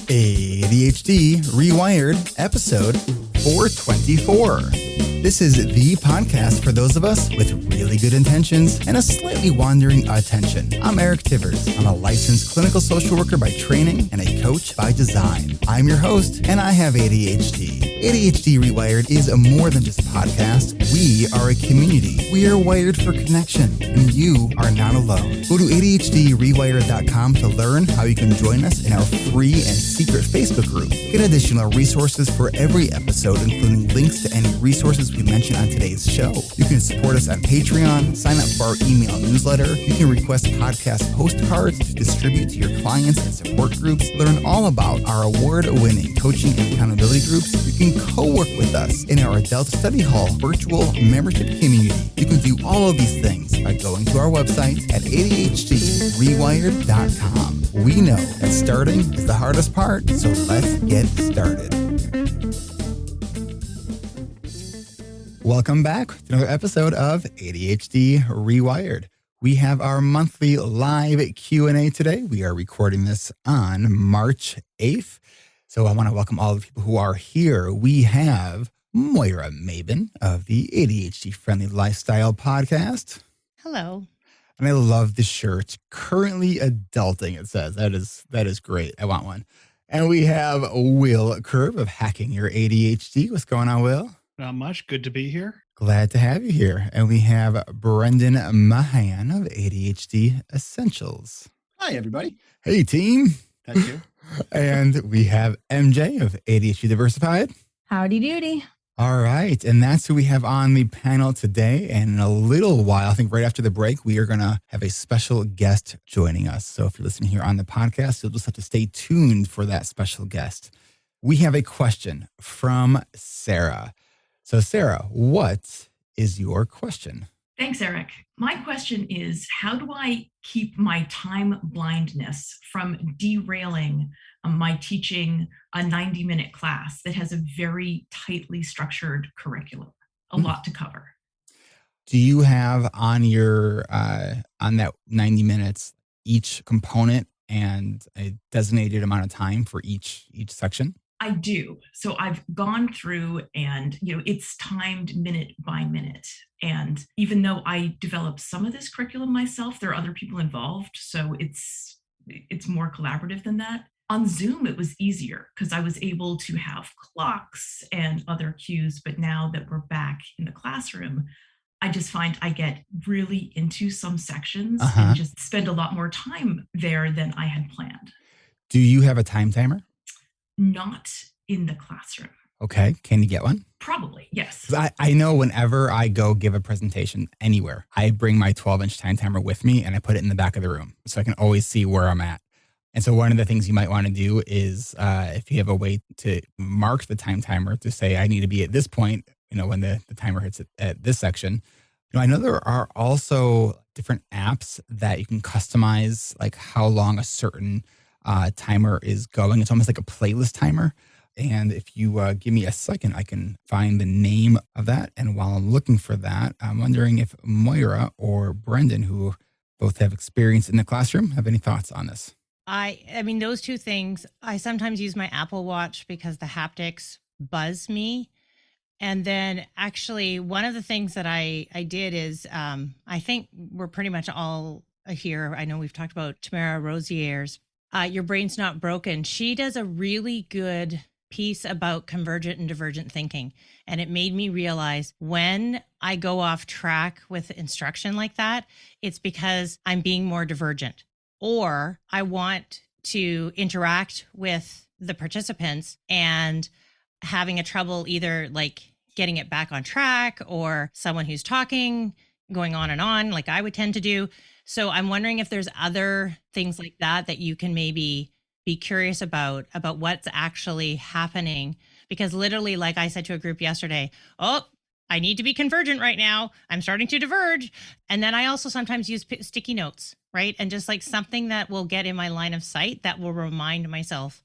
ADHD reWired, episode 424. This is the podcast for those of us with really good intentions and a slightly wandering attention. I'm Eric Tivers. I'm a licensed clinical social worker by training and a coach by design. I'm your host, and I have ADHD. ADHD reWired is more than just a podcast. We are a community. We are wired for connection, and you are not alone. Go to ADHDrewired.com to learn how you can join us in our free and secret Facebook group. Get additional resources for every episode, including links to any resources we mention on today's show. You can support us on Patreon, sign up for our email newsletter. You can request podcast postcards to distribute to your clients and support groups. Learn all about our award-winning coaching and accountability groups. You can co-work with us in our Adult Study Hall virtual membership community. You can do all of these things by going to our website at ADHDrewired.com. We know that starting is the hardest part, so let's get started. Welcome back to another episode of ADHD reWired. We have our monthly live Q&A today. We are recording this on March 8th. So I want to welcome all the people who are here. We have Moira Mabin of the ADHD Friendly Lifestyle Podcast. Hello. And I love the shirt. Currently adulting, it says. That is great. I want one. And we have Will Curb of Hacking Your ADHD. What's going on, Will? Not much. Good to be here. Glad to have you here. And we have Brendan Mahan of ADHD Essentials. Hi, everybody. Hey, team. Thank you. And we have MJ of ADHD Diversified. Howdy doody. All right. And that's who we have on the panel today. And in a little while, I think right after the break, we are going to have a special guest joining us. So if you're listening here on the podcast, you'll just have to stay tuned for that special guest. We have a question from Sarah. So Sarah, what is your question? Thanks, Eric. My question is, how do I keep my time blindness from derailing my teaching a 90-minute class that has a very tightly structured curriculum, a lot to cover? Do you have on your on that 90 minutes each component and a designated amount of time for each section? I do. So I've gone through and, it's timed minute by minute. And even though I developed some of this curriculum myself, there are other people involved. So it's more collaborative than that. On Zoom, it was easier because I was able to have clocks and other cues. But now that we're back in the classroom, I just find I get really into some sections and just spend a lot more time there than I had planned. Do you have a time timer? Not in the classroom. Okay. Can you get one? Probably, yes. I know whenever I go give a presentation anywhere, I bring my 12-inch time timer with me and I put it in the back of the room so I can always see where I'm at. And so one of the things you might want to do is if you have a way to mark the time timer to say, I need to be at this point, when the timer hits at this section. I know there are also different apps that you can customize, like how long a certain timer is going. It's almost like a playlist timer. And if you give me a second, I can find the name of that. And while I'm looking for that, I'm wondering if Moira or Brendan, who both have experience in the classroom, have any thoughts on this? I mean, those two things, I sometimes use my Apple Watch because the haptics buzz me. And then actually one of the things that I did is I think we're pretty much all here. I know we've talked about Tamara Rosier's Your Brain's Not Broken. She does a really good piece about convergent and divergent thinking. And it made me realize when I go off track with instruction like that, it's because I'm being more divergent or I want to interact with the participants and having a trouble either like getting it back on track or someone who's talking, going on like I would tend to do. So I'm wondering if there's other things like that you can maybe be curious about what's actually happening. Because literally, like I said to a group yesterday, I need to be convergent right now. I'm starting to diverge. And then I also sometimes use sticky notes, right? And just like something that will get in my line of sight that will remind myself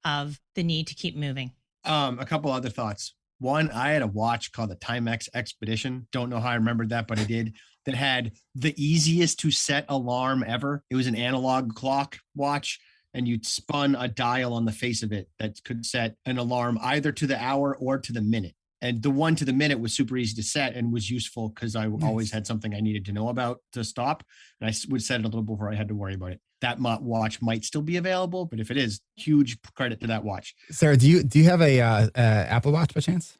of the need to keep moving. A couple other thoughts. One, I had a watch called the Timex Expedition. Don't know how I remembered that, but I did. That had the easiest to set alarm ever. It was an analog clock watch. and you'd spun a dial on the face of it that could set an alarm either to the hour or to the minute. And the one to the minute was super easy to set and was useful because I always had something I needed to know about to stop. And I would set it a little before I had to worry about it. That watch might still be available, but if it is, huge credit to that watch. Sarah, do you have a Apple Watch by chance?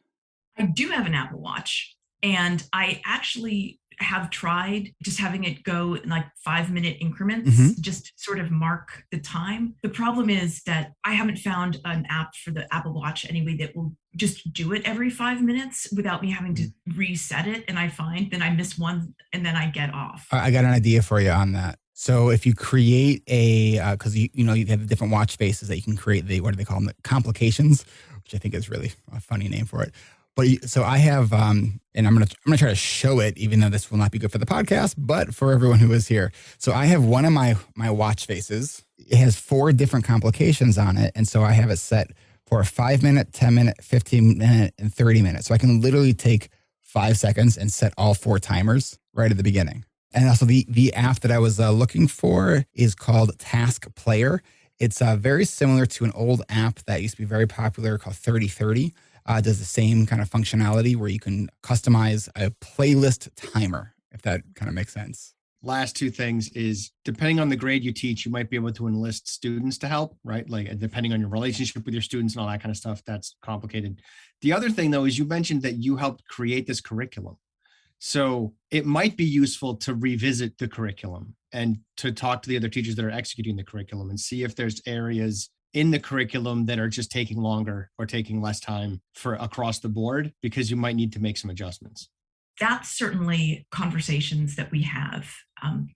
I do have an Apple Watch, and I actually have tried just having it go in like 5-minute increments, just sort of mark the time. The problem is that I haven't found an app for the Apple Watch anyway that will just do it every 5 minutes without me having to reset it. And I find then I miss one and then I get off. I got an idea for you on that. So if you create because you have different watch faces that you can create, what do they call them? The complications, which I think is really a funny name for it. But so I have, and I'm gonna try to show it, even though this will not be good for the podcast, but for everyone who is here. So I have one of my watch faces. It has 4 different complications on it, and so I have it set for a 5-minute, 10-minute, 15-minute, and 30-minute. So I can literally take 5 seconds and set all 4 timers right at the beginning. And also the app that I was looking for is called Task Player. It's very similar to an old app that used to be very popular called 3030. Does the same kind of functionality where you can customize a playlist timer, if that kind of makes sense. Last 2 things is, depending on the grade you teach, you might be able to enlist students to help, right? Like depending on your relationship with your students and all that kind of stuff, that's complicated. The other thing though, is you mentioned that you helped create this curriculum. So it might be useful to revisit the curriculum and to talk to the other teachers that are executing the curriculum and see if there's areas in the curriculum that are just taking longer or taking less time for across the board, because you might need to make some adjustments. That's certainly conversations that we have.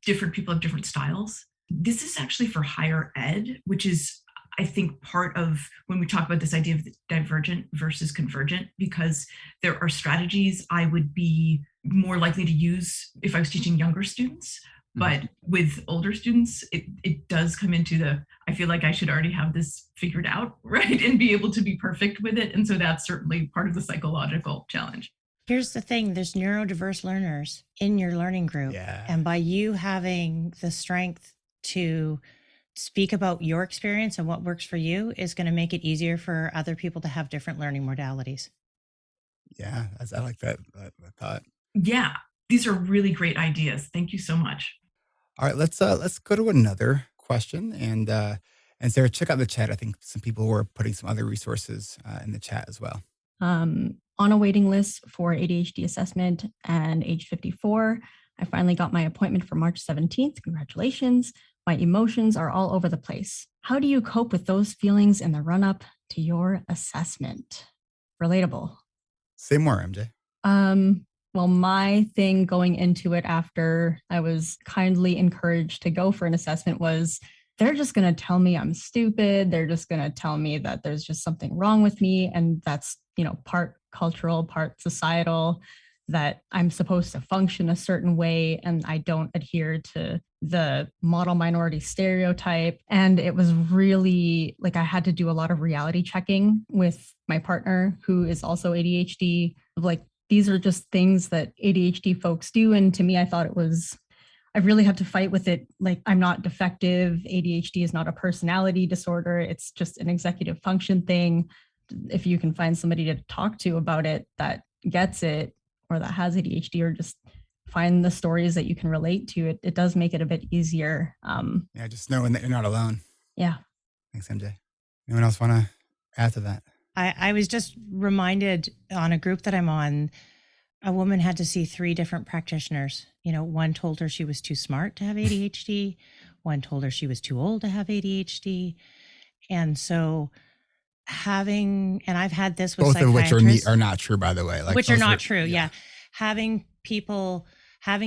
Different people have different styles. This is actually for higher ed, which is, I think, part of when we talk about this idea of divergent versus convergent, because there are strategies I would be more likely to use if I was teaching younger students. But with older students, it does come into I feel like I should already have this figured out, right? And be able to be perfect with it. And so that's certainly part of the psychological challenge. Here's the thing, there's neurodiverse learners in your learning group. Yeah. And by you having the strength to speak about your experience and what works for you is going to make it easier for other people to have different learning modalities. Yeah, I like that thought. Yeah, these are really great ideas. Thank you so much. All right, let's go to another question. And Sarah, check out the chat. I think some people were putting some other resources in the chat as well. On a waiting list for ADHD assessment and age 54. I finally got my appointment for March 17th. Congratulations. My emotions are all over the place. How do you cope with those feelings in the run-up to your assessment? Relatable. Say more, MJ. Well, my thing going into it after I was kindly encouraged to go for an assessment was, they're just going to tell me I'm stupid. They're just going to tell me that there's just something wrong with me. And that's, part cultural, part societal, that I'm supposed to function a certain way and I don't adhere to the model minority stereotype. And it was really like I had to do a lot of reality checking with my partner, who is also ADHD, of like, these are just things that ADHD folks do. And to me, I thought I really had to fight with it. Like, I'm not defective. ADHD is not a personality disorder. It's just an executive function thing. If you can find somebody to talk to about it that gets it or that has ADHD, or just find the stories that you can relate to, it does make it a bit easier. Yeah, just knowing that you're not alone. Yeah. Thanks, MJ. Anyone else want to add to that? I was just reminded on a group that I'm on, a woman had to see 3 different practitioners. One told her she was too smart to have ADHD. One told her she was too old to have ADHD. And so and I've had this with both of which psychiatrists. are not true, by the way. Which are not true, yeah. Having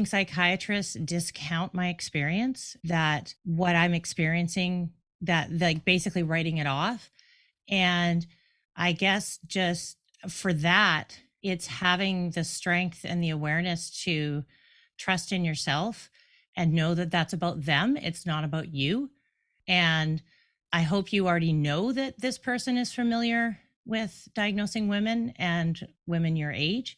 psychiatrists discount my experience, that what I'm experiencing, that like basically writing it off. And I guess just for that, it's having the strength and the awareness to trust in yourself and know that that's about them. It's not about you. And I hope you already know that this person is familiar with diagnosing women and women your age.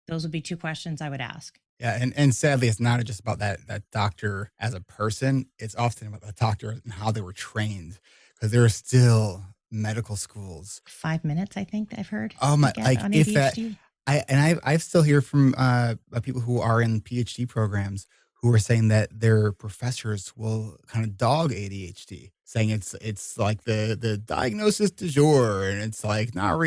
Those would be 2 questions I would ask. Yeah, and sadly, it's not just about that doctor as a person. It's often about the doctor and how they were trained, because there are still medical schools. 5 minutes, I think I've heard Oh to my, get like on if that, ADHD. I still hear from people who are in PhD programs who are saying that their professors will kind of dog ADHD, saying it's like the diagnosis du jour, and it's like not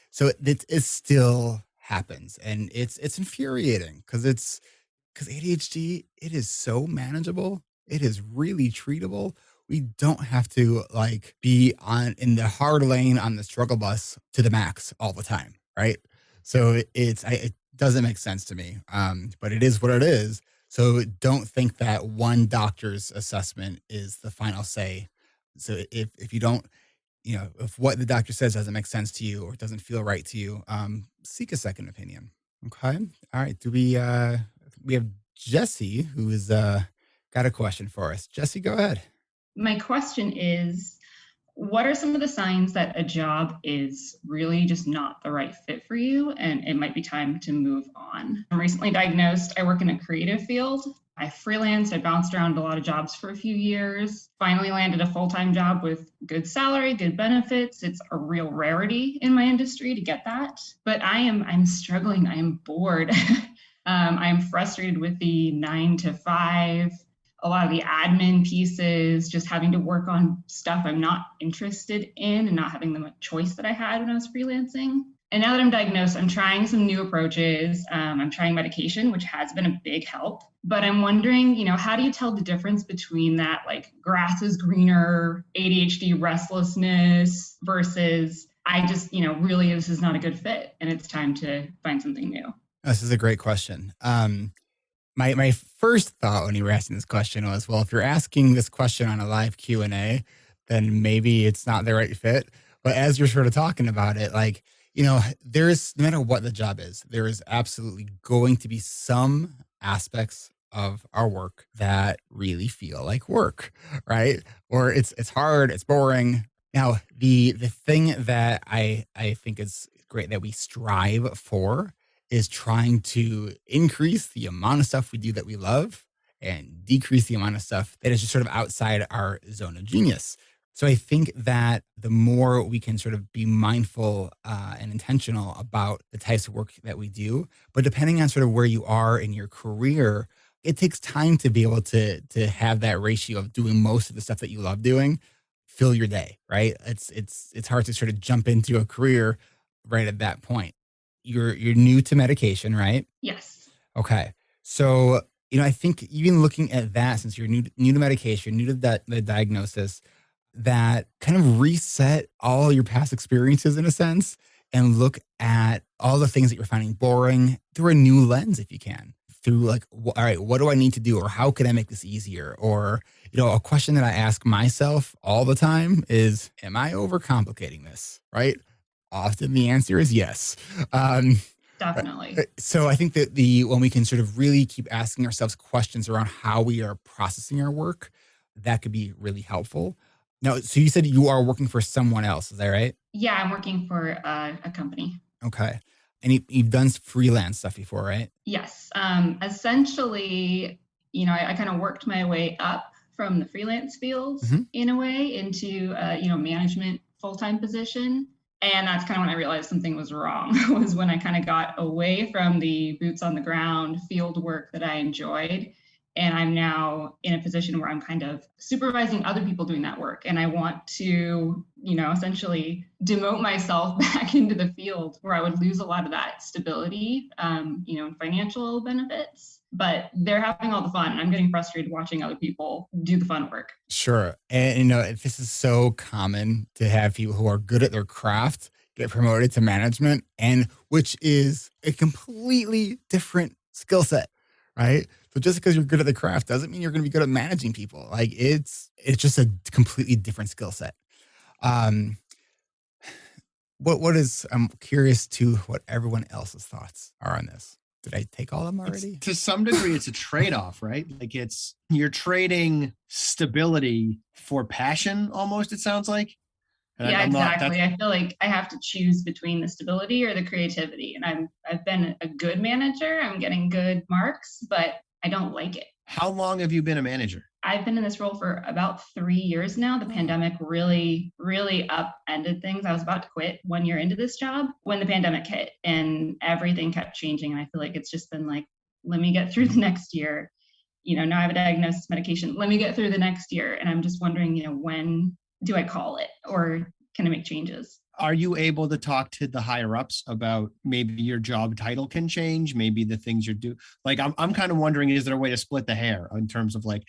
so it still happens, and it's infuriating because ADHD, it is so manageable. It is really treatable. We don't have to like be on in the hard lane on the struggle bus to the max all the time, right? So it doesn't make sense to me. But it is what it is. So don't think that one doctor's assessment is the final say. So if you don't, if what the doctor says doesn't make sense to you or doesn't feel right to you, seek a second opinion. Okay. All right. Do we have Jesse who is got a question for us. Jesse, go ahead. My question is, what are some of the signs that a job is really just not the right fit for you and it might be time to move on? I'm recently diagnosed. I work in a creative field. I freelanced. I bounced around a lot of jobs for a few years. Finally landed a full-time job with good salary, good benefits. It's a real rarity in my industry to get that. But I'm struggling. I am bored. I'm frustrated with the 9 to 5, a lot of the admin pieces, just having to work on stuff I'm not interested in and not having the choice that I had when I was freelancing. And now that I'm diagnosed, I'm trying some new approaches. I'm trying medication, which has been a big help. But I'm wondering, how do you tell the difference between that like grass is greener, ADHD restlessness versus I just, really this is not a good fit and it's time to find something new? This is a great question. My first thought when you were asking this question was, well, if you're asking this question on a live Q&A, then maybe it's not the right fit. But as you're sort of talking about it, like, there's no matter what the job is, there is absolutely going to be some aspects of our work that really feel like work, right? Or it's hard, it's boring. Now, the thing that I think is great that we strive for is trying to increase the amount of stuff we do that we love and decrease the amount of stuff that is just sort of outside our zone of genius. So I think that the more we can sort of be mindful and intentional about the types of work that we do, but depending on sort of where you are in your career, it takes time to be able to have that ratio of doing most of the stuff that you love doing fill your day, right? It's hard to sort of jump into a career right at that point. You're new to medication, right? Yes. Okay. So, I think even looking at that, since you're new to medication, new to the diagnosis, that kind of reset all your past experiences in a sense and look at all the things that you're finding boring through a new lens if you can. Through like, all right, what do I need to do? Or how can I make this easier? Or, a question that I ask myself all the time is, am I overcomplicating this? Right? Often the answer is yes. Definitely. So I think that when we can sort of really keep asking ourselves questions around how we are processing our work, that could be really helpful. Now, so you said you are working for someone else, is that right? Yeah, I'm working for a company. Okay. And you've done freelance stuff before, right? Yes. Essentially, I kind of worked my way up from the freelance fields in a way into, management full-time position. And that's kind of when I realized something was wrong, was when I kind of got away from the boots on the ground field work that I enjoyed. And I'm now in a position where I'm kind of supervising other people doing that work. And I want to, essentially demote myself back into the field where I would lose a lot of that stability, and financial benefits. But they're having all the fun. And I'm getting frustrated watching other people do the fun work. Sure. And, this is so common to have people who are good at their craft get promoted to management, and which is a completely different skill set, right? So just because you're good at the craft doesn't mean you're going to be good at managing people. Like it's just a completely different skill set. I'm curious to what everyone else's thoughts are on this. Did I take all of them already? To some degree, it's a trade-off, right? Like you're trading stability for passion almost, it sounds like. And Yeah, I'm not- exactly. I feel like I have to choose between the stability or the creativity. And I've been a good manager. I'm getting good marks, but I don't like it. How long have you been a manager? I've been in this role for about 3 years now. The pandemic really, really upended things. I was about to quit 1 year into this job when the pandemic hit, and everything kept changing. And I feel like it's just been like, let me get through the next year. Now I have a diagnosis, medication. Let me get through the next year. And I'm just wondering, when do I call it, or can I make changes? Are you able to talk to the higher ups about maybe your job title can change, maybe the things you're doing? Like, I'm kind of wondering, is there a way to split the hair in terms of like,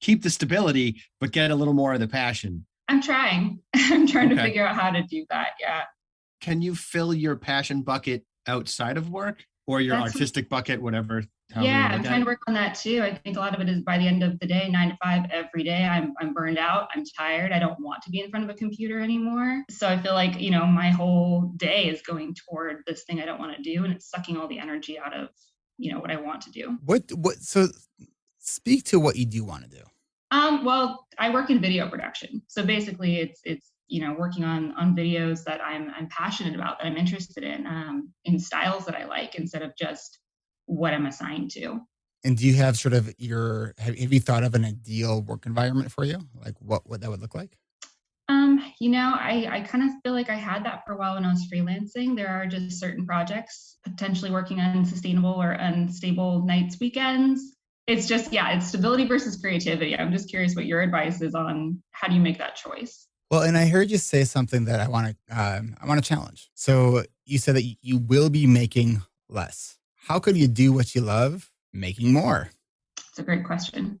keep the stability, but get a little more of the passion? I'm trying. I'm trying to figure out how to do that. Yeah. Can you fill your passion bucket outside of work, or your artistic bucket, whatever? Yeah, I'm trying to work on that too. I think a lot of it is by the end of the day, 9 to 5 every day, I'm burned out. I'm tired. I don't want to be in front of a computer anymore. So I feel like, my whole day is going toward this thing I don't want to do. And it's sucking all the energy out of, what I want to do. So speak to what you do want to do. Well, I work in video production. So basically it's working on videos that I'm passionate about, that I'm interested in styles that I like, instead of just what I'm assigned to. And do you have sort of have you thought of an ideal work environment for you? Like what that would look like? I kind of feel like I had that for a while when I was freelancing. There are just certain projects, potentially working on sustainable or unstable nights, weekends. It's just, it's stability versus creativity. I'm just curious what your advice is on how do you make that choice? Well, and I heard you say something that I want to challenge. So you said that you will be making less. How could you do what you love making more? It's a great question.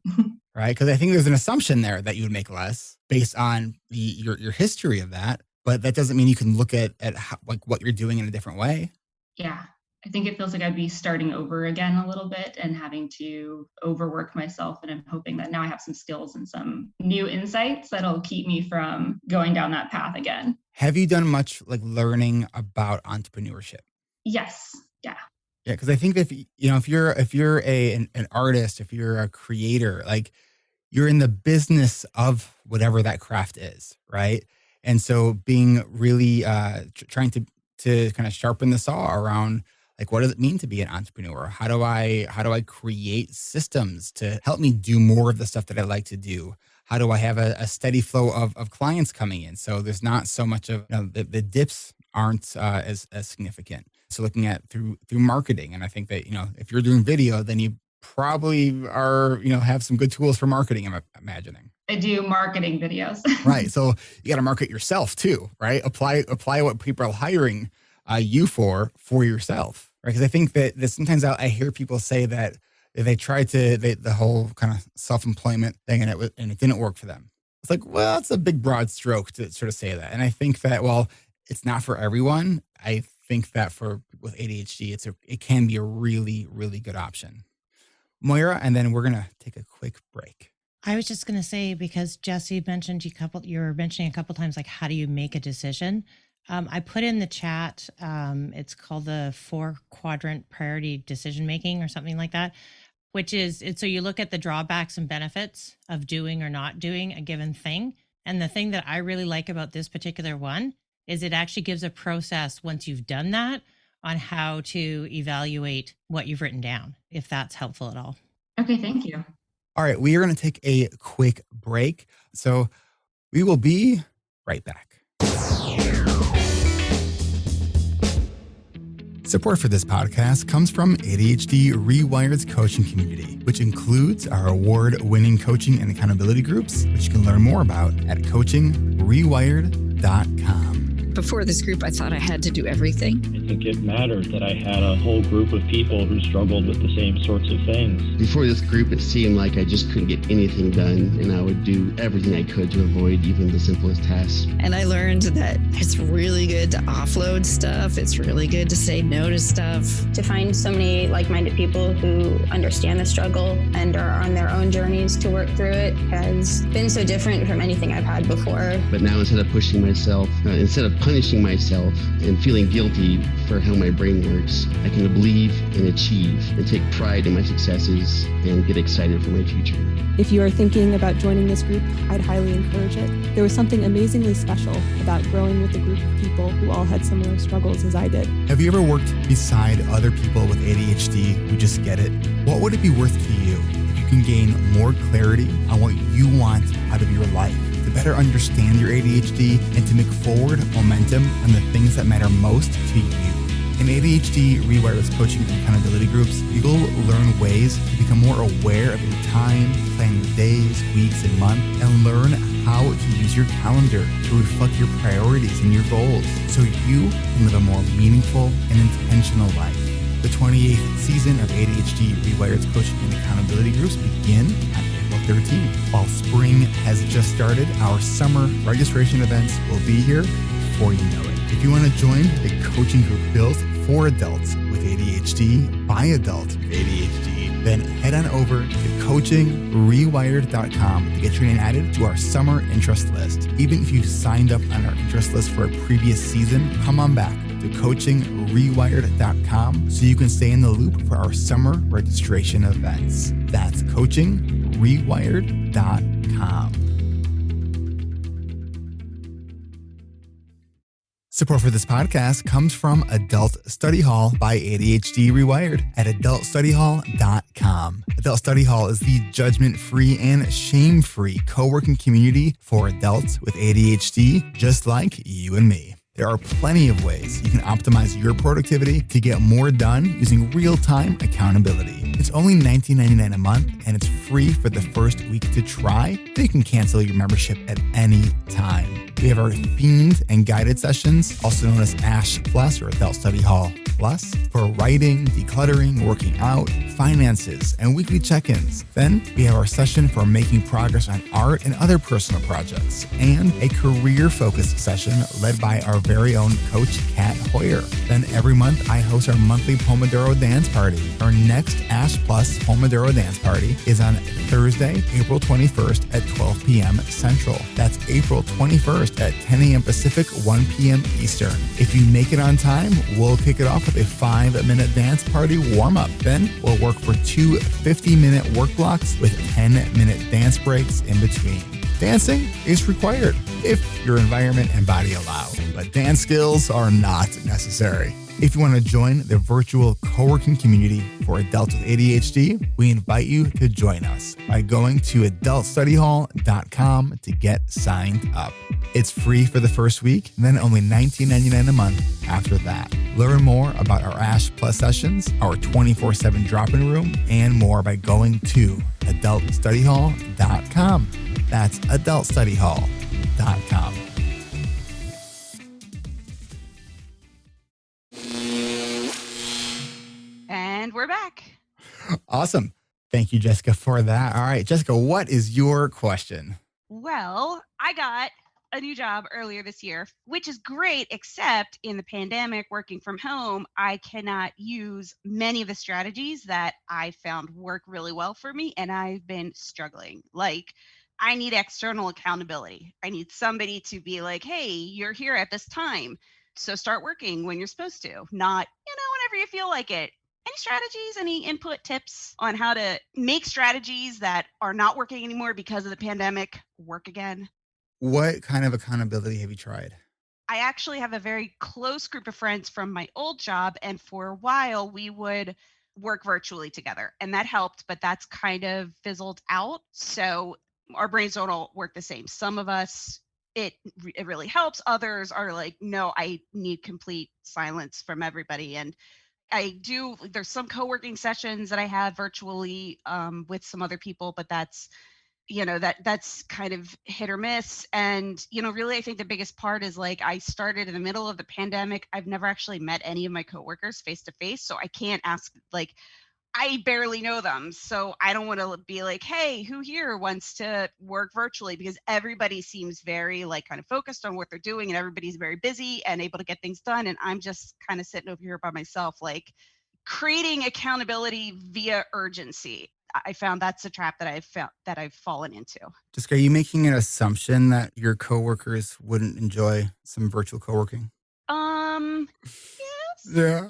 Right? Because I think there's an assumption there that you would make less based on your history of that. But that doesn't mean you can look at how, like what you're doing in a different way. Yeah. I think it feels like I'd be starting over again a little bit and having to overwork myself. And I'm hoping that now I have some skills and some new insights that'll keep me from going down that path again. Have you done much like learning about entrepreneurship? Yes. Yeah. Yeah, because I think if you're an artist, if you're a creator, like you're in the business of whatever that craft is, right? And so being really trying to kind of sharpen the saw around like what does it mean to be an entrepreneur? How do I create systems to help me do more of the stuff that I like to do? How do I have a steady flow of clients coming in? So there's not so much of the dips aren't as significant. So looking at through marketing, and I think that if you're doing video, then you probably are have some good tools for marketing. I'm imagining. I do marketing videos. Right. So you got to market yourself too, right? Apply what people are hiring you for yourself, right? Because I think that sometimes I hear people say that they tried the whole kind of self-employment thing and it didn't work for them. It's like, well, it's a big broad stroke to sort of say that. And I think that, well, it's not for everyone. I think that with ADHD, it can be a really, really good option. Moira, and then we're going to take a quick break. I was just going to say, because Jesse mentioned you were mentioning a couple times, like, how do you make a decision? I put in the chat, it's called the 4-quadrant priority decision making or something like that, which is, so you look at the drawbacks and benefits of doing or not doing a given thing. And the thing that I really like about this particular one is it actually gives a process once you've done that on how to evaluate what you've written down, if that's helpful at all. Okay, thank you. All right, we are going to take a quick break. So we will be right back. Support for this podcast comes from ADHD reWired's coaching community, which includes our award-winning coaching and accountability groups, which you can learn more about at coachingrewired.com. Before this group, I thought I had to do everything. I think it mattered that I had a whole group of people who struggled with the same sorts of things. Before this group, it seemed like I just couldn't get anything done, and I would do everything I could to avoid even the simplest tasks. And I learned that it's really good to offload stuff. It's really good to say no to stuff. To find so many like-minded people who understand the struggle and are on their own journeys to work through it has been so different from anything I've had before. But now instead of pushing myself, instead of punishing myself and feeling guilty for how my brain works, I can believe and achieve and take pride in my successes and get excited for my future. If you are thinking about joining this group, I'd highly encourage it. There was something amazingly special about growing with a group of people who all had similar struggles as I did. Have you ever worked beside other people with ADHD who just get it? What would it be worth to you if you can gain more clarity on what you want out of your life, to better understand your ADHD and to make forward momentum on the things that matter most to you? In ADHD reWired's coaching and accountability groups, you'll learn ways to become more aware of your time, plan your days, weeks, and months, and learn how to use your calendar to reflect your priorities and your goals so you can live a more meaningful and intentional life. The 28th season of ADHD reWired's coaching and accountability groups begin on April 13th. While spring has just started, our summer registration events will be here before you know it. If you want to join the coaching group built for adults with ADHD by adults with ADHD, then head on over to coachingrewired.com to get your name added to our summer interest list. Even if you signed up on our interest list for a previous season, come on back to coachingrewired.com so you can stay in the loop for our summer registration events. That's coachingrewired.com. Support for this podcast comes from Adult Study Hall by ADHD Rewired at adultstudyhall.com. Adult Study Hall is the judgment-free and shame-free co-working community for adults with ADHD, just like you and me. There are plenty of ways you can optimize your productivity to get more done using real-time accountability. It's only $19.99 a month, and it's free for the first week to try. Then you can cancel your membership at any time. We have our themed and guided sessions, also known as ASH Plus or Adult Study Hall Plus, for writing, decluttering, working out, finances, and weekly check-ins. Then we have our session for making progress on art and other personal projects, and a career-focused session led by our very own coach, Kat Hoyer. Then every month, I host our monthly Pomodoro dance party. Our next ASH Plus Pomodoro dance party is on Thursday, April 21st at 12 p.m. Central. That's April 21st at 10 a.m. Pacific, 1 p.m. Eastern. If you make it on time, we'll kick it off with a 5-minute dance party warm-up. Then we'll work for 2 50-minute work blocks with 10-minute dance breaks in between. Dancing is required if your environment and body allow, but dance skills are not necessary. If you want to join the virtual co-working community for adults with ADHD, we invite you to join us by going to adultstudyhall.com to get signed up. It's free for the first week, and then only $19.99 a month after that. Learn more about our ASH Plus sessions, our 24/7 drop-in room, and more by going to adultstudyhall.com. That's adultstudyhall.com. And we're back. Awesome. Thank you, Jessica, for that. All right, Jessica, what is your question? Well, I got a new job earlier this year, which is great, except in the pandemic, working from home, I cannot use many of the strategies that I found work really well for me, and I've been struggling. Like, I need external accountability. I need somebody to be like, hey, you're here at this time, so start working when you're supposed to, not, whenever you feel like it. Any strategies, any input tips on how to make strategies that are not working anymore because of the pandemic work again? What kind of accountability have you tried? I actually have a very close group of friends from my old job, and for a while we would work virtually together, and that helped, but that's kind of fizzled out. So our brains don't all work the same. Some of us, it really helps. Others are like, no, I need complete silence from everybody. And there's some co-working sessions that I have virtually with some other people, but that's kind of hit or miss. And, really, I think the biggest part is like, I started in the middle of the pandemic. I've never actually met any of my coworkers face to face. So I can't ask, I barely know them. So I don't want to be like, hey, who here wants to work virtually? Because everybody seems very kind of focused on what they're doing, and everybody's very busy and able to get things done. And I'm just kind of sitting over here by myself, creating accountability via urgency. I found that's a trap that I've fallen into. Jessica, are you making an assumption that your coworkers wouldn't enjoy some virtual co-working? Yes. Yeah.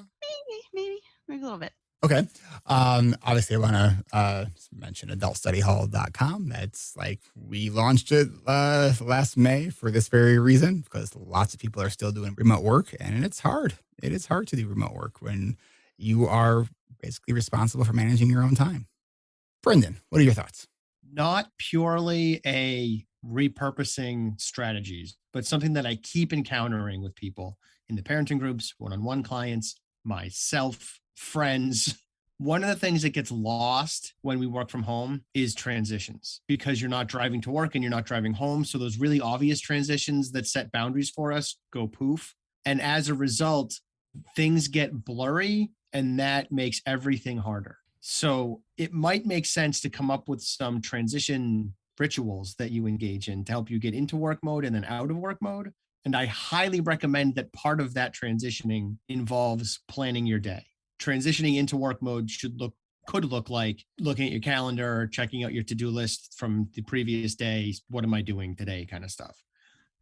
Maybe a little bit. Okay. Obviously, I want to mention adultstudyhall.com. That's like we launched it last May for this very reason, because lots of people are still doing remote work, and it's hard. It is hard to do remote work when you are basically responsible for managing your own time. Brendan, what are your thoughts? Not purely a repurposing strategies, but something that I keep encountering with people in the parenting groups, one-on-one clients, myself, friends. One of the things that gets lost when we work from home is transitions, because you're not driving to work and you're not driving home. So those really obvious transitions that set boundaries for us go poof. And as a result, things get blurry, and that makes everything harder. So it might make sense to come up with some transition rituals that you engage in to help you get into work mode and then out of work mode. And I highly recommend that part of that transitioning involves planning your day. Transitioning into work mode could look like looking at your calendar, checking out your to-do list from the previous day. What am I doing today? Kind of stuff.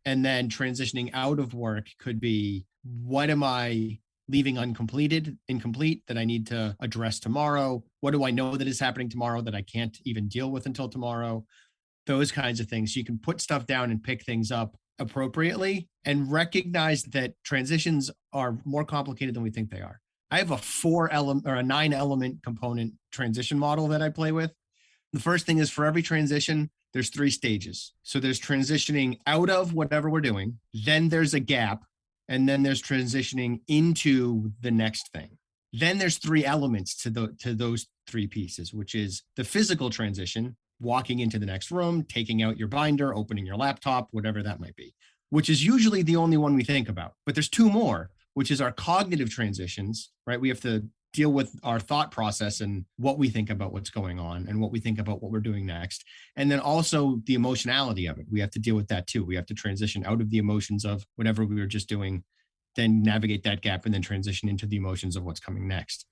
And then transitioning out of work could be, what am I leaving incomplete that I need to address tomorrow? What do I know that is happening tomorrow that I can't even deal with until tomorrow? Those kinds of things. So you can put stuff down and pick things up appropriately and recognize that transitions are more complicated than we think they are. I have a 9-element component transition model that I play with. The first thing is, for every transition, there's 3 stages. So there's transitioning out of whatever we're doing, then there's a gap, and then there's transitioning into the next thing. Then there's 3 elements to those 3 pieces, which is the physical transition, walking into the next room, taking out your binder, opening your laptop, whatever that might be, which is usually the only one we think about. But there's 2 more, which is our cognitive transitions, right? We have to deal with our thought process and what we think about what's going on and what we think about what we're doing next. And then also the emotionality of it. We have to deal with that too. We have to transition out of the emotions of whatever we were just doing, then navigate that gap, and then transition into the emotions of what's coming next.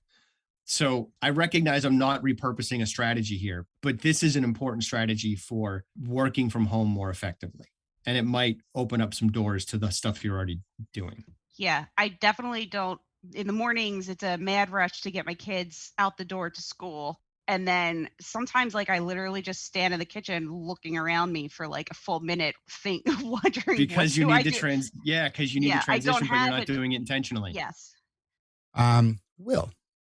So I recognize I'm not repurposing a strategy here, but this is an important strategy for working from home more effectively. And it might open up some doors to the stuff you're already doing. Yeah, I definitely don't. In the mornings, it's a mad rush to get my kids out the door to school. And then sometimes, like, I literally just stand in the kitchen looking around me for like a full minute, wondering because you need to transition, but you're not doing it intentionally. Yes. Will.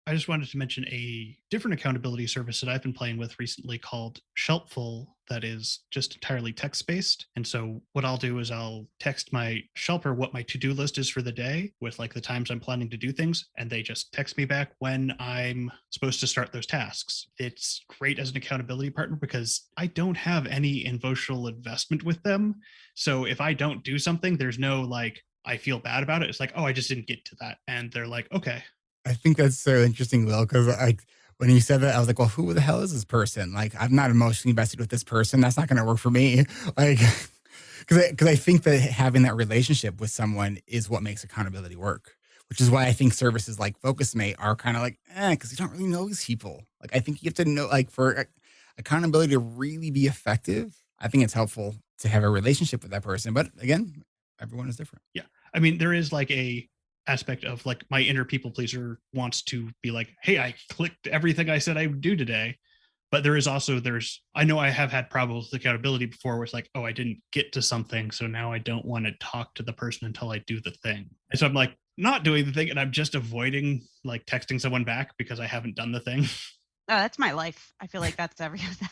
I just wanted to mention a different accountability service that I've been playing with recently called Shelpful, that is just entirely text-based. And so what I'll do is I'll text my Shelper what my to-do list is for the day with like the times I'm planning to do things, and they just text me back when I'm supposed to start those tasks. It's great as an accountability partner because I don't have any emotional investment with them. So if I don't do something, there's no like, I feel bad about it. It's like, oh, I just didn't get to that. And they're like, okay. I think that's so interesting, Will, because when you said that, I was like, well, who the hell is this person? Like, I'm not emotionally invested with this person. That's not going to work for me. Like, because I think that having that relationship with someone is what makes accountability work, which is why I think services like FocusMate are kind of like, because you don't really know these people. Like, I think you have to know, like, for accountability to really be effective, I think it's helpful to have a relationship with that person. But again, everyone is different. Yeah. I mean, there is like a aspect of like my inner people pleaser wants to be like, hey, I clicked everything I said I would do today. But there is also, I know I have had problems with accountability before where it's like, oh, I didn't get to something. So now I don't want to talk to the person until I do the thing. And so I'm like not doing the thing, and I'm just avoiding like texting someone back because I haven't done the thing. Oh, that's my life. I feel like that's everything.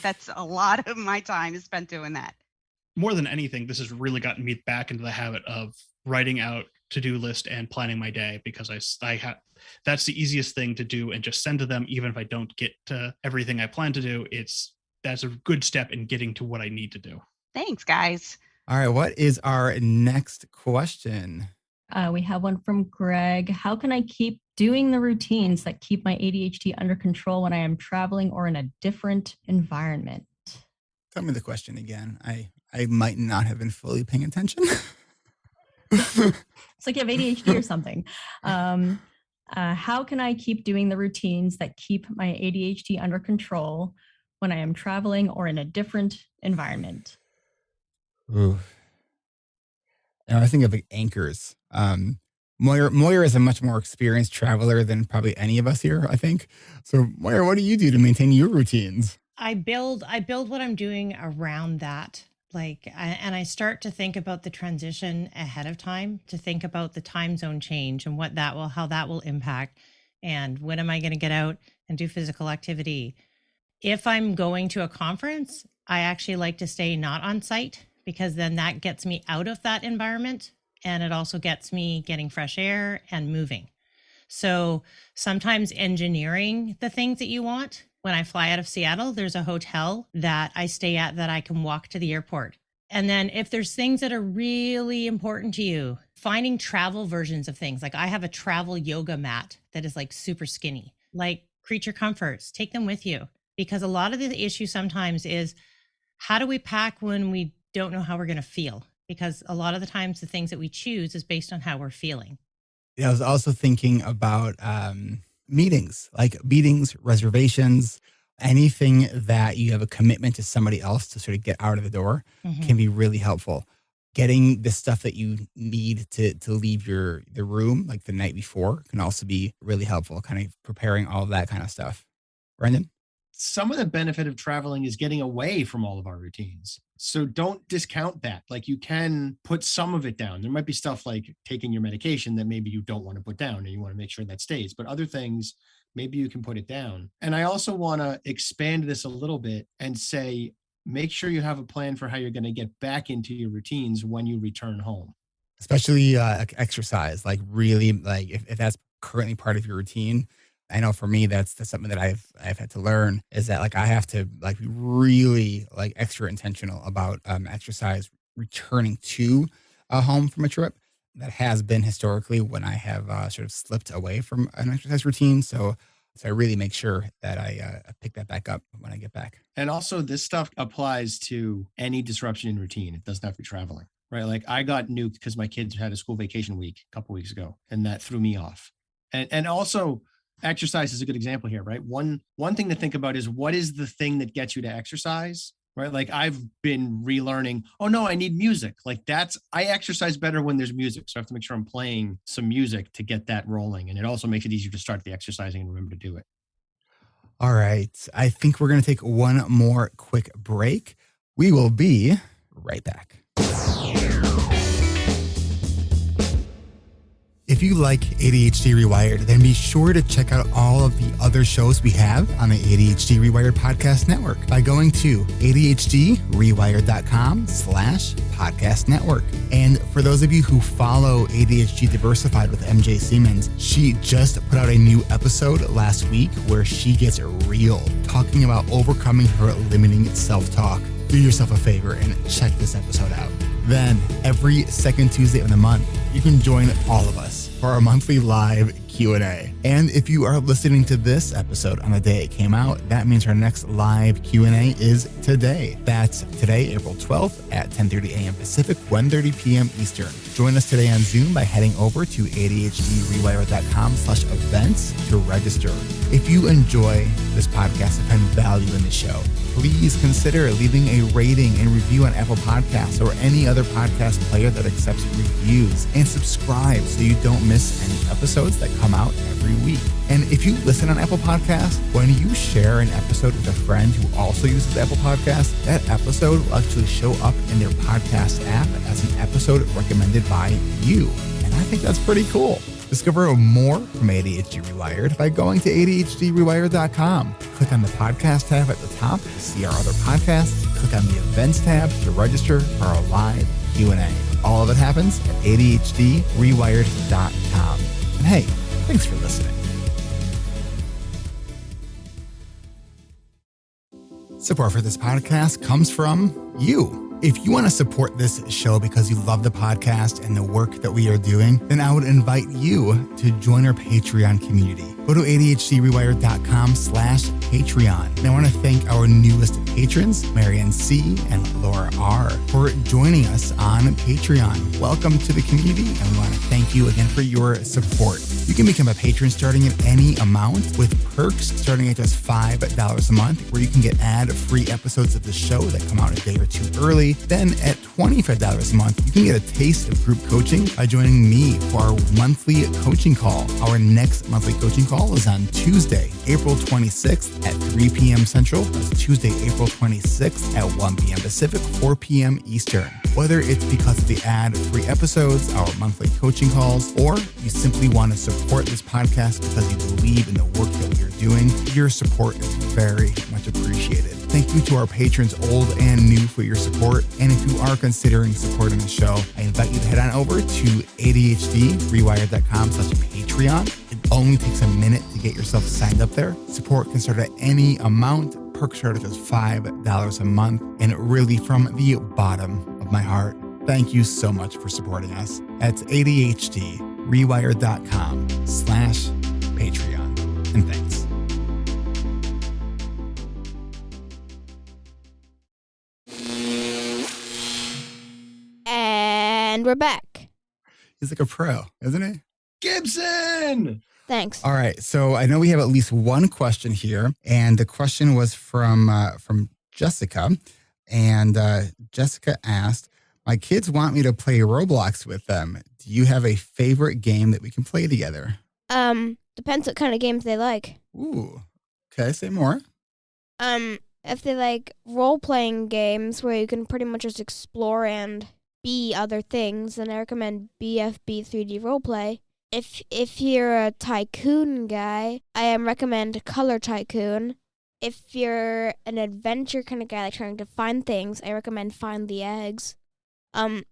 That's a lot of my time is spent doing that. More than anything, this has really gotten me back into the habit of writing out to-do list and planning my day, because I have that's the easiest thing to do and just send to them. Even if I don't get to everything I plan to do, that's a good step in getting to what I need to do. Thanks, guys. All right, what is our next question? We have one from Greg. How can I keep doing the routines that keep my ADHD under control when I am traveling or in a different environment? Tell me the question again. I might not have been fully paying attention. It's like you have ADHD or something. How can I keep doing the routines that keep my ADHD under control when I am traveling or in a different environment? Ooh. And I think of like anchors. Moyer is a much more experienced traveler than probably any of us here, I think. So Moyer, what do you do to maintain your routines? I build what I'm doing around that. And I start to think about the transition ahead of time, to think about the time zone change and how that will impact. And when am I going to get out and do physical activity? If I'm going to a conference, I actually like to stay not on site, because then that gets me out of that environment. And it also gets me getting fresh air and moving. So sometimes engineering the things that you want. When I fly out of Seattle, there's a hotel that I stay at that I can walk to the airport. And then if there's things that are really important to you, finding travel versions of things. Like I have a travel yoga mat that is like super skinny, like creature comforts, take them with you. Because a lot of the issue sometimes is, how do we pack when we don't know how we're going to feel? Because a lot of the times the things that we choose is based on how we're feeling. Yeah, I was also thinking about meetings, reservations, anything that you have a commitment to somebody else to sort of get out of the door can be really helpful. Getting the stuff that you need to leave the room like the night before can also be really helpful, kind of preparing all of that kind of stuff. Brendan? Some of the benefit of traveling is getting away from all of our routines. So don't discount that. Like you can put some of it down. There might be stuff like taking your medication that maybe you don't want to put down and you want to make sure that stays, but other things, maybe you can put it down. And I also want to expand this a little bit and say, make sure you have a plan for how you're going to get back into your routines when you return home. Especially exercise, like really, like if that's currently part of your routine. I know for me, that's something that I've had to learn, is that like I have to like be really like extra intentional about exercise returning to home from a trip. That has been historically when I have sort of slipped away from an exercise routine. So I really make sure that I pick that back up when I get back. And also this stuff applies to any disruption in routine. It doesn't have to be traveling, right? Like I got nuked because my kids had a school vacation week a couple weeks ago, and that threw me off. And also, exercise is a good example here, right? One thing to think about is, what is the thing that gets you to exercise, right? Like I've been relearning, oh no, I need music. Like I exercise better when there's music. So I have to make sure I'm playing some music to get that rolling. And it also makes it easier to start the exercising and remember to do it. All right. I think we're going to take one more quick break. We will be right back. If you like ADHD Rewired, then be sure to check out all of the other shows we have on the ADHD Rewired podcast network by going to ADHDrewired.com/podcast network. And for those of you who follow ADHD Diversified with MJ Siemens, she just put out a new episode last week where she gets real, talking about overcoming her limiting self-talk. Do yourself a favor and check this episode out. Then, every second Tuesday of the month, you can join all of us for our monthly live Q&A. And if you are listening to this episode on the day it came out, that means our next live Q&A is today. That's today, April 12th at 10:30 a.m. Pacific, 1:30 p.m. Eastern. Join us today on Zoom by heading over to ADHDrewired.com/events to register. If you enjoy this podcast and find value in the show, please consider leaving a rating and review on Apple Podcasts or any other podcast player that accepts reviews, and subscribe so you don't miss any episodes that come out every week. And if you listen on Apple Podcasts, when you share an episode with a friend who also uses Apple Podcasts, that episode will actually show up in their podcast app as an episode recommended by you. And I think that's pretty cool. Discover more from ADHD Rewired by going to ADHDrewired.com. Click on the podcast tab at the top to see our other podcasts. Click on the events tab to register for our live Q&A. All of it happens at ADHDrewired.com. And hey, thanks for listening. Support for this podcast comes from you. If you want to support this show because you love the podcast and the work that we are doing, then I would invite you to join our Patreon community. Go to ADHDrewired.com/Patreon. And I want to thank our newest patrons, Marianne C. and Laura R., for joining us on Patreon. Welcome to the community, and we want to thank you again for your support. You can become a patron starting at any amount with perks starting at just $5 a month, where you can get ad-free episodes of the show that come out a day or two early. Then at $25 a month, you can get a taste of group coaching by joining me for our monthly coaching call. Our next monthly coaching call is on Tuesday, April 26th at 3 p.m. Central. That's Tuesday, April 26th at 1 p.m. Pacific, 4 p.m. Eastern. Whether it's because of the ad-free episodes, our monthly coaching calls, or you simply want to support this podcast because you believe in the work that we are doing, your support is very much appreciated. Thank you to our patrons, old and new, for your support. And if you are considering supporting the show, I invite you to head on over to ADHDrewired.com/Patreon. It only takes a minute to get yourself signed up there. Support can start at any amount. Perks start at just $5 a month. And really, from the bottom of my heart, thank you so much for supporting us. That's ADHDrewired.com/Patreon. And thanks. And we're back. He's like a pro, isn't he? Gibson! Thanks. All right. So I know we have at least one question here. And the question was from Jessica. And Jessica asked, my kids want me to play Roblox with them. Do you have a favorite game that we can play together? Depends what kind of games they like. Ooh. Okay, say more. If they like role-playing games where you can pretty much just explore and be other things, then I recommend BFB 3D Roleplay. If you're a tycoon guy, I recommend Color Tycoon. If you're an adventure kind of guy like trying to find things, I recommend Find the Eggs. And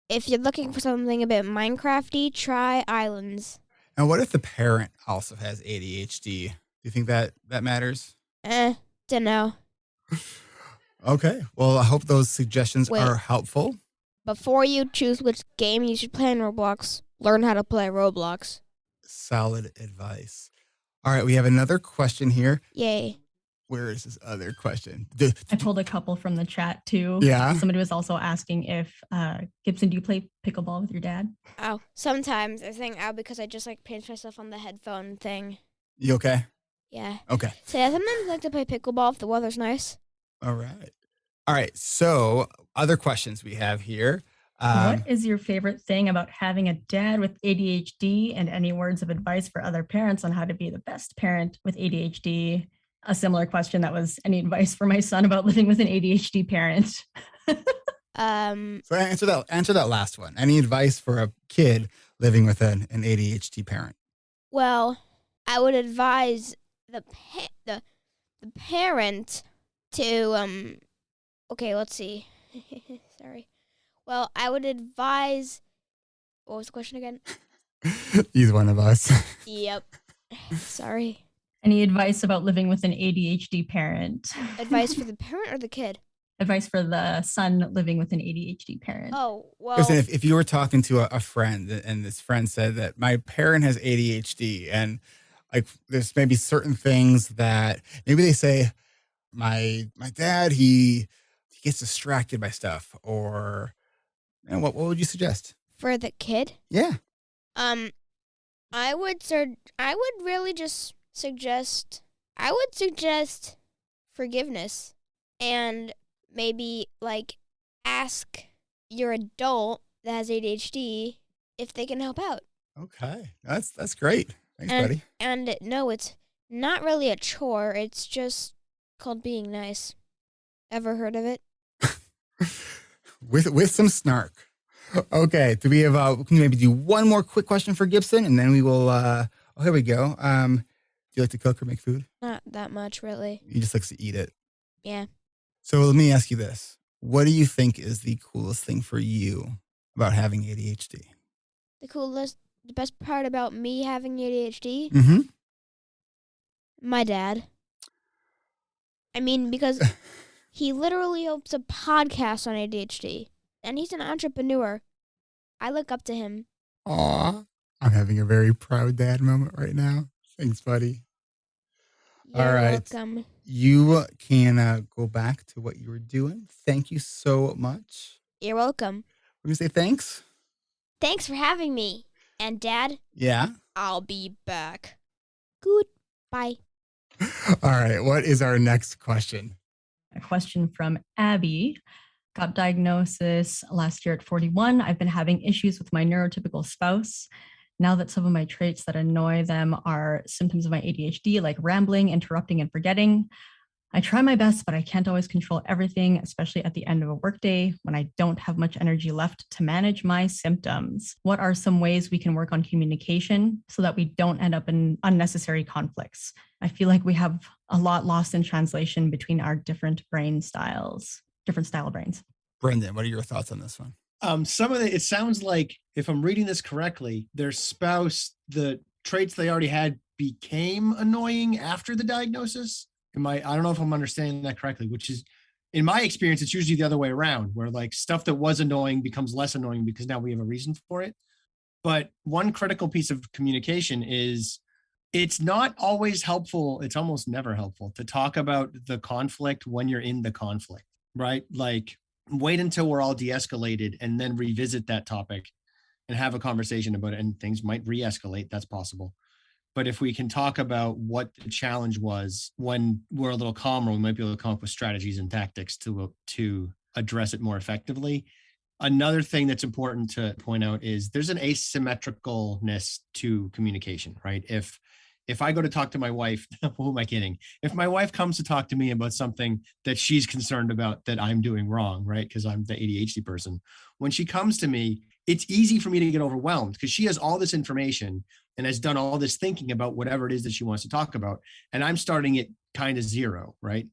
if you're looking for something a bit Minecrafty, try Islands. And what if the parent also has ADHD? Do you think that matters? Don't know. Okay. Well, I hope those suggestions are helpful. Before you choose which game you should play in Roblox, learn how to play Roblox. Solid advice. All right, we have another question here. Yay. Where is this other question? I pulled a couple from the chat too. Yeah. Somebody was also asking if, Gibson, do you play pickleball with your dad? Oh, sometimes. I think because I just like pinch myself on the headphone thing. You okay? Yeah. Okay. So yeah, sometimes I like to play pickleball if the weather's nice. All right. All right. So other questions we have here. What is your favorite thing about having a dad with ADHD, and any words of advice for other parents on how to be the best parent with ADHD? A similar question that was, any advice for my son about living with an ADHD parent? So answer that last one. Any advice for a kid living with an ADHD parent? Well, I would advise the parent to okay, let's see. Sorry. Well, I would advise, what was the question again? He's one of us. Yep. Sorry. Any advice about living with an ADHD parent? Advice for the parent or the kid? Advice for the son living with an ADHD parent. Oh, well. Listen, if you were talking to a friend and this friend said that my parent has ADHD, and like there's maybe certain things that maybe they say, my dad, he gets distracted by stuff, or what would you suggest? For the kid? Yeah. I would really just suggest forgiveness, and maybe like ask your adult that has ADHD if they can help out. Okay. That's great. Thanks, buddy. And no, it's not really a chore. It's just called being nice. Ever heard of it? with some snark. Okay. Do we have can you maybe do one more quick question for Gibson, and then we will here we go. Do you like to cook or make food? Not that much, really. He just likes to eat it. Yeah. So let me ask you this. What do you think is the coolest thing for you about having ADHD? The best part about me having ADHD? Mm-hmm. My dad. I mean, because he literally hosts a podcast on ADHD, and he's an entrepreneur. I look up to him. Aw. I'm having a very proud dad moment right now. Thanks, buddy. You're welcome. You can go back to what you were doing. Thank you so much. You're welcome. We're going to say thanks. Thanks for having me. And Dad? Yeah? I'll be back. Goodbye. All right. What is our next question? A question from Abby. Got diagnosis last year at 41. I've been having issues with my neurotypical spouse. Now that some of my traits that annoy them are symptoms of my ADHD, like rambling, interrupting, and forgetting. I try my best, but I can't always control everything, especially at the end of a workday when I don't have much energy left to manage my symptoms. What are some ways we can work on communication so that we don't end up in unnecessary conflicts? I feel like we have a lot lost in translation between our different brain styles, different style brains. Brendan, what are your thoughts on this one? Some of it sounds like, if I'm reading this correctly, their spouse, the traits they already had became annoying after the diagnosis. I don't know if I'm understanding that correctly, which is, in my experience, it's usually the other way around, where like stuff that was annoying becomes less annoying because now we have a reason for it. But one critical piece of communication is it's not always helpful. It's almost never helpful to talk about the conflict when you're in the conflict, right? Like, wait until we're all de-escalated and then revisit that topic and have a conversation about it, and things might re-escalate. That's possible. But if we can talk about what the challenge was when we're a little calmer, we might be able to come up with strategies and tactics to address it more effectively. Another thing that's important to point out is there's an asymmetricalness to communication, right? If I go to talk to my wife, who am I kidding? If my wife comes to talk to me about something that she's concerned about that I'm doing wrong, right? Because I'm the ADHD person. When she comes to me, it's easy for me to get overwhelmed because she has all this information and has done all this thinking about whatever it is that she wants to talk about. And I'm starting at kind of zero, right?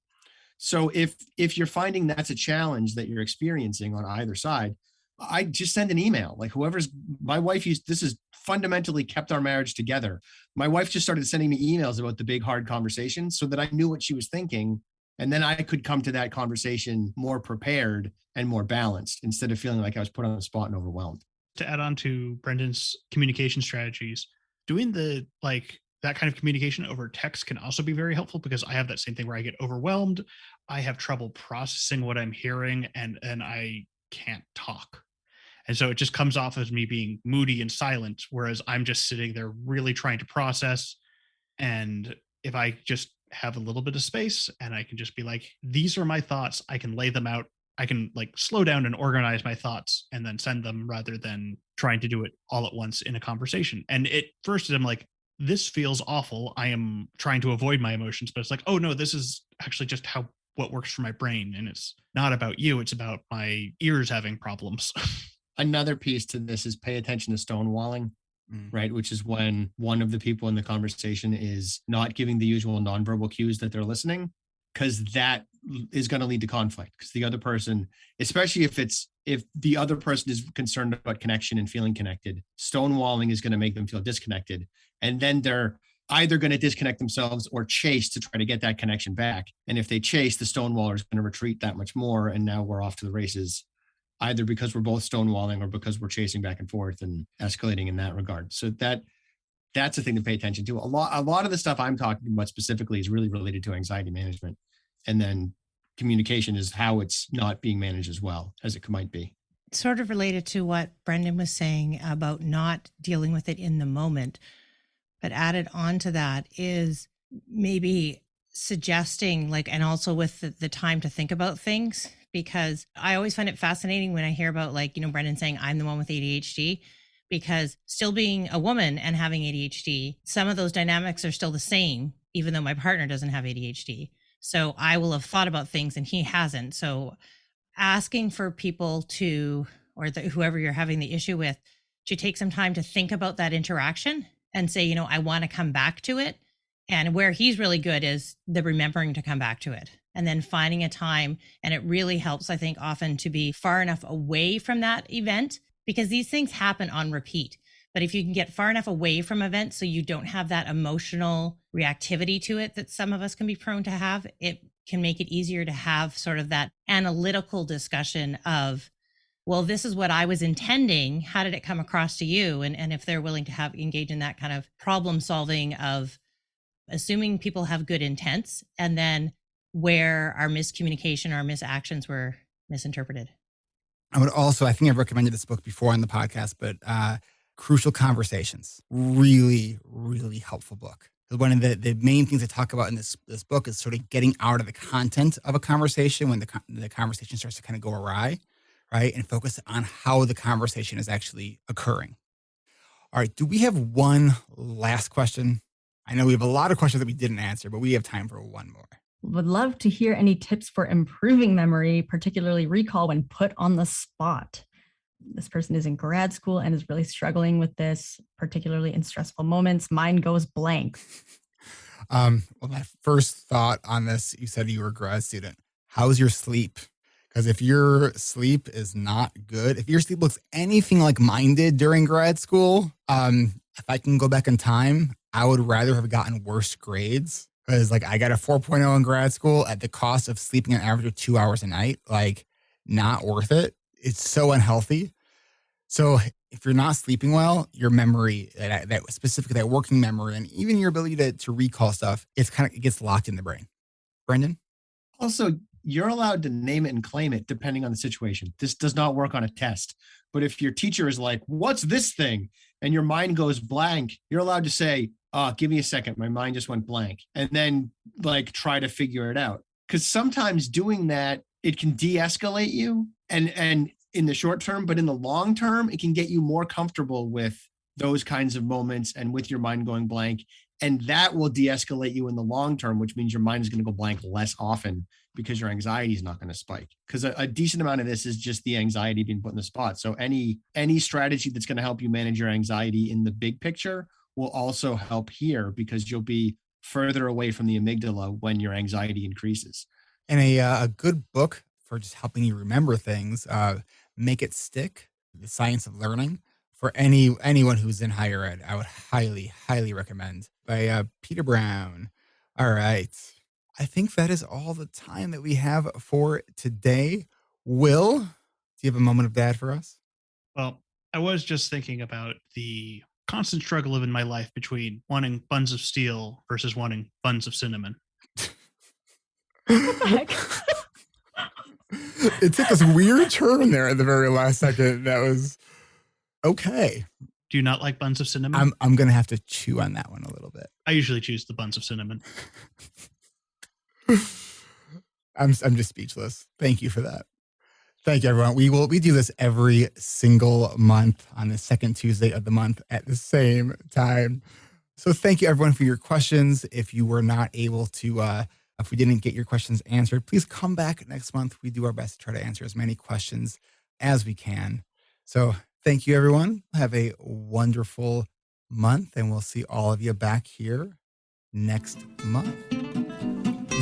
So if you're finding that's a challenge that you're experiencing on either side, I just send an email. Like my wife this has fundamentally kept our marriage together. My wife just started sending me emails about the big, hard conversations so that I knew what she was thinking. And then I could come to that conversation more prepared and more balanced instead of feeling like I was put on the spot and overwhelmed. To add on to Brendan's communication strategies, doing that kind of communication over text can also be very helpful, because I have that same thing where I get overwhelmed. I have trouble processing what I'm hearing, and I can't talk. And so it just comes off as me being moody and silent, whereas I'm just sitting there really trying to process. And if I just have a little bit of space and I can just be like, these are my thoughts, I can lay them out. I can like slow down and organize my thoughts and then send them, rather than trying to do it all at once in a conversation. And at first I'm like, this feels awful. I am trying to avoid my emotions, but it's like, oh no, this is actually just what works for my brain. And it's not about you. It's about my ears having problems. Another piece to this is pay attention to stonewalling, right? Which is when one of the people in the conversation is not giving the usual nonverbal cues that they're listening, because that is going to lead to conflict. Because the other person, especially if the other person is concerned about connection and feeling connected, stonewalling is going to make them feel disconnected. And then they're either going to disconnect themselves or chase to try to get that connection back. And if they chase, the stonewaller is going to retreat that much more. And now we're off to the races, either because we're both stonewalling or because we're chasing back and forth and escalating in that regard. So that's a thing to pay attention to. A lot of the stuff I'm talking about specifically is really related to anxiety management. And then communication is how it's not being managed as well as it might be. Sort of related to what Brendan was saying about not dealing with it in the moment. But added on to that is maybe suggesting, and also with the time to think about things, because I always find it fascinating when I hear about Brendan saying I'm the one with ADHD, because still being a woman and having ADHD, some of those dynamics are still the same, even though my partner doesn't have ADHD. So I will have thought about things and he hasn't. So asking for people to, or whoever you're having the issue with, to take some time to think about that interaction and say, I want to come back to it. And where he's really good is the remembering to come back to it and then finding a time. And it really helps, I think, often to be far enough away from that event, because these things happen on repeat. But if you can get far enough away from events so you don't have that emotional reactivity to it that some of us can be prone to have, it can make it easier to have sort of that analytical discussion of, well, this is what I was intending. How did it come across to you? And if they're willing to engage in that kind of problem solving of assuming people have good intents, and then where our miscommunication or our misactions were misinterpreted. I would also, I think I've recommended this book before on the podcast, but Crucial Conversations, really, really helpful book. One of the main things I talk about in this book is sort of getting out of the content of a conversation when the conversation starts to kind of go awry, right? And focus on how the conversation is actually occurring. All right, do we have one last question? I know we have a lot of questions that we didn't answer, but we have time for one more. Would love to hear any tips for improving memory, particularly recall when put on the spot. This person is in grad school and is really struggling with this, particularly in stressful moments. Mind goes blank. Well, my first thought on this, you said you were a grad student. How's your sleep? Because if your sleep is not good, if your sleep looks anything like mine did during grad school, if I can go back in time, I would rather have gotten worse grades. Because I got a 4.0 in grad school at the cost of sleeping an average of 2 hours a night. Not worth it. It's so unhealthy. So if you're not sleeping well, your memory, that specifically that working memory, and even your ability to recall stuff, it gets locked in the brain. Brendan? Also, you're allowed to name it and claim it depending on the situation. This does not work on a test. But if your teacher is like, what's this thing? And your mind goes blank, you're allowed to say, give me a second. My mind just went blank. And then try to figure it out. Because sometimes doing that, it can de-escalate you and in the short term, but in the long term, it can get you more comfortable with those kinds of moments and with your mind going blank. And that will de-escalate you in the long term, which means your mind is going to go blank less often because your anxiety is not going to spike. Because a decent amount of this is just the anxiety being put in the spot. So any strategy that's going to help you manage your anxiety in the big picture will also help here because you'll be further away from the amygdala when your anxiety increases. And a good book for just helping you remember things, Make It Stick, The Science of Learning, for anyone who's in higher ed. I would highly, highly recommend, by Peter Brown. All right. I think that is all the time that we have for today. Will, do you have a moment of dad for us? Well, I was just thinking about the constant struggle in my life between wanting buns of steel versus wanting buns of cinnamon. What the heck? It took this weird turn there at the very last second. That was okay. Do you not like buns of cinnamon? I'm going to have to chew on that one a little bit. I usually choose the buns of cinnamon. I'm just speechless. Thank you for that. Thank you, everyone. We do this every single month on the second Tuesday of the month at the same time. So thank you, everyone, for your questions. If you were not able to, if we didn't get your questions answered, please come back next month. We do our best to try to answer as many questions as we can. So thank you, everyone. Have a wonderful month, and we'll see all of you back here next month.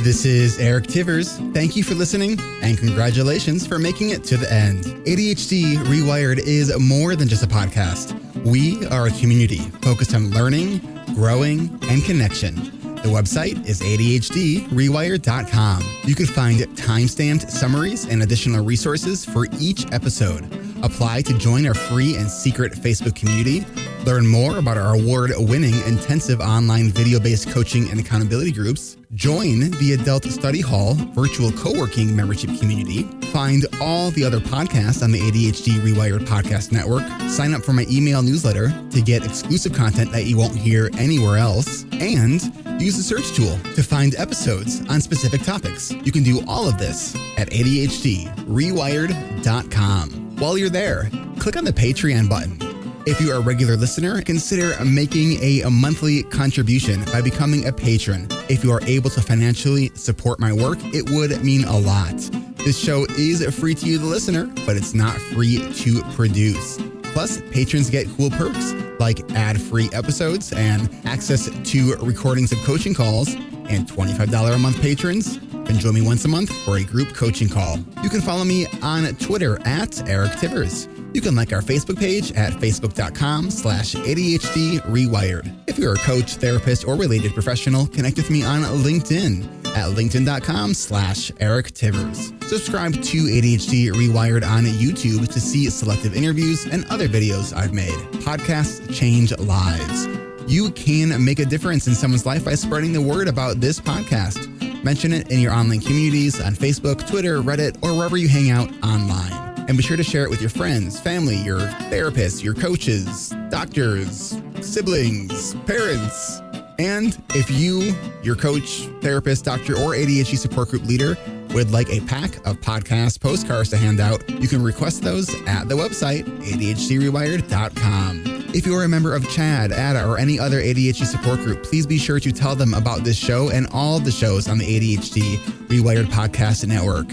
This is Eric Tivers. Thank you for listening, and congratulations for making it to the end. ADHD reWired is more than just a podcast. We are a community focused on learning, growing, and connection. The website is ADHDrewired.com. You can find time-stamped summaries and additional resources for each episode. Apply to join our free and secret Facebook community. Learn more about our award-winning intensive online video-based coaching and accountability groups. Join the Adult Study Hall virtual co-working membership community. Find all the other podcasts on the ADHD Rewired Podcast Network. Sign up for my email newsletter to get exclusive content that you won't hear anywhere else. And use the search tool to find episodes on specific topics. You can do all of this at ADHDrewired.com. While you're there, click on the Patreon button. If you are a regular listener, consider making a monthly contribution by becoming a patron. If you are able to financially support my work, it would mean a lot. This show is free to you, the listener, but it's not free to produce. Plus, patrons get cool perks like ad-free episodes and access to recordings of coaching calls, and $25 a month patrons can join me once a month for a group coaching call. You can follow me on Twitter at Eric Tivers. You can like our Facebook page at facebook.com/ADHD Rewired. If you're a coach, therapist, or related professional, connect with me on LinkedIn. at linkedin.com/Eric Tivers. Subscribe to ADHD Rewired on YouTube to see selective interviews and other videos I've made. Podcasts change lives. You can make a difference in someone's life by spreading the word about this podcast. Mention it in your online communities on Facebook, Twitter, Reddit, or wherever you hang out online. And be sure to share it with your friends, family, your therapists, your coaches, doctors, siblings, parents. And if you, your coach, therapist, doctor, or ADHD support group leader would like a pack of podcast postcards to hand out, you can request those at the website, ADHDrewired.com. If you are a member of CHAD, ADA, or any other ADHD support group, please be sure to tell them about this show and all the shows on the ADHD Rewired Podcast Network.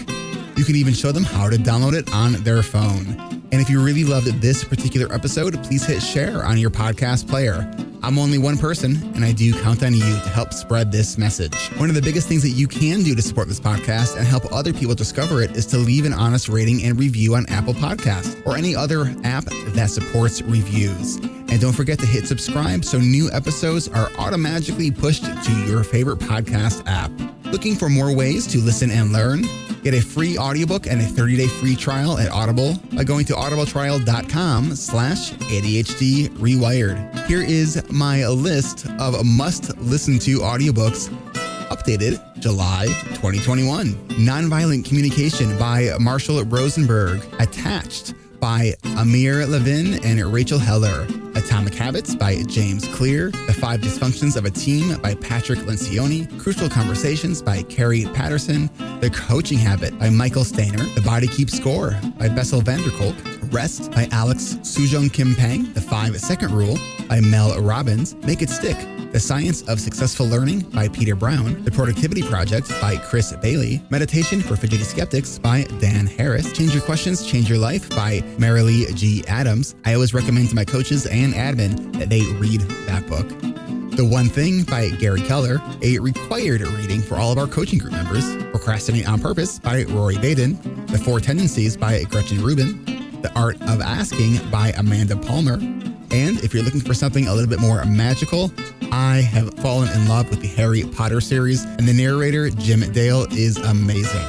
You can even show them how to download it on their phone. And if you really loved this particular episode, please hit share on your podcast player. I'm only one person, and I do count on you to help spread this message. One of the biggest things that you can do to support this podcast and help other people discover it is to leave an honest rating and review on Apple Podcasts or any other app that supports reviews. And don't forget to hit subscribe so new episodes are automatically pushed to your favorite podcast app. Looking for more ways to listen and learn? Get a free audiobook and a 30-day free trial at Audible by going to audibletrial.com/ADHD Rewired. Here is my list of must-listen-to audiobooks updated July 2021. Nonviolent Communication by Marshall Rosenberg. Attached by Amir Levin and Rachel Heller. Atomic Habits by James Clear. The 5 Dysfunctions of a Team by Patrick Lencioni. Crucial Conversations by Carrie Patterson. The Coaching Habit by Michael Stainer. The Body Keeps Score by Bessel van der Kolk. Rest by Alex Sujong Kim Pang. The 5-Second Rule by Mel Robbins. Make It Stick. The Science of Successful Learning by Peter Brown. The Productivity Project by Chris Bailey. Meditation for Fidgety Skeptics by Dan Harris. Change Your Questions, Change Your Life by Marilee G. Adams. I always recommend to my coaches and admin that they read that book. The One Thing by Gary Keller, a required reading for all of our coaching group members. Procrastinate on Purpose by Rory Baden. The 4 Tendencies by Gretchen Rubin. The Art of Asking by Amanda Palmer. And if you're looking for something a little bit more magical, I have fallen in love with the Harry Potter series, and the narrator, Jim Dale, is amazing.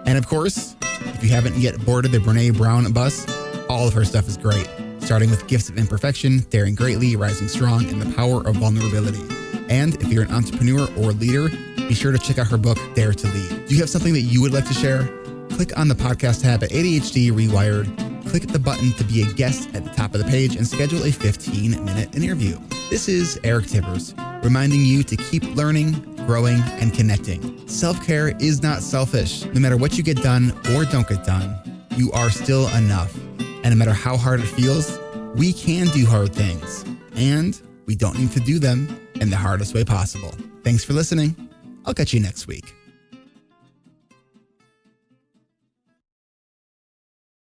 And of course, if you haven't yet boarded the Brene Brown bus, all of her stuff is great, starting with Gifts of Imperfection, Daring Greatly, Rising Strong, and The Power of Vulnerability. And if you're an entrepreneur or leader, be sure to check out her book, Dare to Lead. Do you have something that you would like to share? Click on the podcast tab at ADHD Rewired. Click the button to be a guest at the top of the page and schedule a 15-minute interview. This is Eric Tivers, reminding you to keep learning, growing, and connecting. Self-care is not selfish. No matter what you get done or don't get done, you are still enough. And no matter how hard it feels, we can do hard things. And we don't need to do them in the hardest way possible. Thanks for listening. I'll catch you next week.